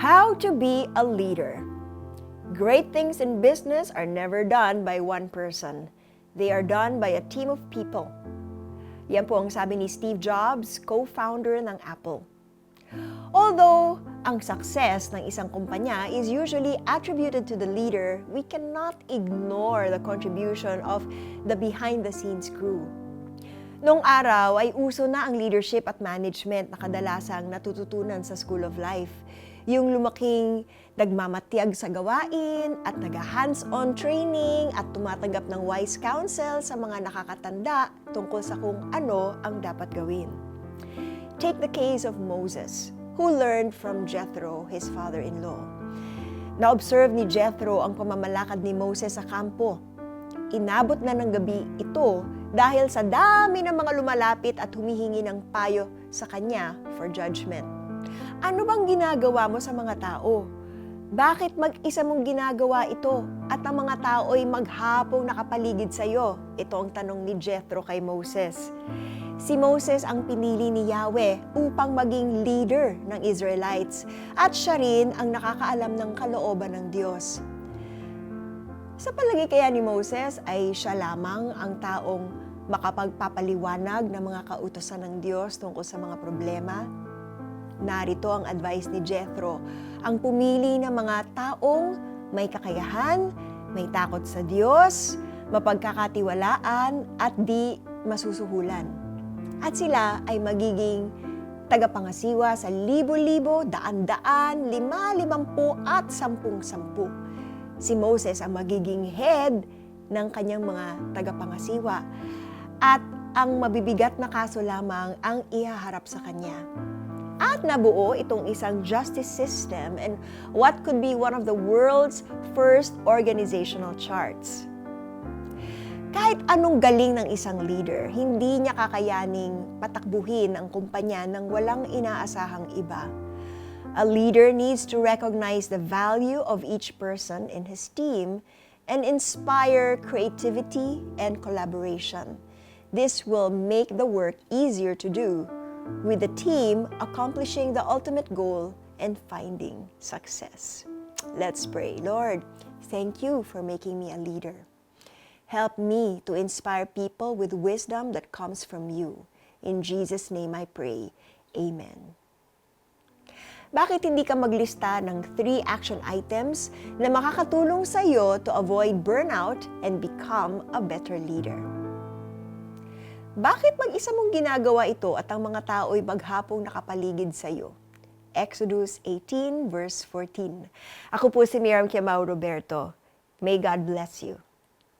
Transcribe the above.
How to be a leader. Great things in business are never done by one person. They are done by a team of people. Yan po ang sabi ni Steve Jobs, co-founder ng Apple. Although ang success ng isang kumpanya is usually attributed to the leader, we cannot ignore the contribution of the behind-the-scenes crew. Noong araw ay uso na ang leadership at management na kadalasang natututunan sa School of Life. Yung lumaking nagmamatyag sa gawain at nag-hands-on training at tumatanggap ng wise counsel sa mga nakakatanda tungkol sa kung ano ang dapat gawin. Take the case of Moses, who learned from Jethro, his father-in-law. Na-observe ni Jethro ang pamamalakad ni Moses sa kampo. Inabot na ng gabi ito dahil sa dami ng mga lumalapit at humihingi ng payo sa kanya for judgment. Ano bang ginagawa mo sa mga tao? Bakit mag-isa mong ginagawa ito at ang mga tao ay maghapong nakapaligid sa iyo? Ito ang tanong ni Jethro kay Moses. Si Moses ang pinili ni Yahweh upang maging leader ng Israelites at siya rin ang nakakaalam ng kalooban ng Diyos. Sa palagay kaya ni Moses ay siya lamang ang taong makapagpapaliwanag ng mga kautusan ng Diyos tungkol sa mga problema? Narito ang advice ni Jethro, ang pumili ng mga taong may kakayahan, may takot sa Diyos, mapagkakatiwalaan at di masusuhulan. At sila ay magiging tagapangasiwa sa libo-libo, daan-daan, 5-50 at 10-10. Si Moses ang magiging head ng kanyang mga tagapangasiwa at ang mabibigat na kaso lamang ang ihaharap sa kanya. At nabuo itong isang justice system and what could be one of the world's first organizational charts. Kahit anong galing ng isang leader, hindi niya kakayaning patakbuhin ang kumpanya ng walang inaasahang iba. A leader needs to recognize the value of each person in his team and inspire creativity and collaboration. This will make the work easier to do, with the team accomplishing the ultimate goal and finding success. Let's pray. Lord, thank you for making me a leader. Help me to inspire people with wisdom that comes from you. In Jesus' name I pray. Amen. Bakit hindi ka maglista ng 3 action items na makakatulong sa iyo to avoid burnout and become a better leader? Bakit mag-isa mong ginagawa ito at ang mga tao'y maghapong nakapaligid sa iyo? Exodus 18 verse 14. Ako po si Miriam Kiamao Roberto. May God bless you.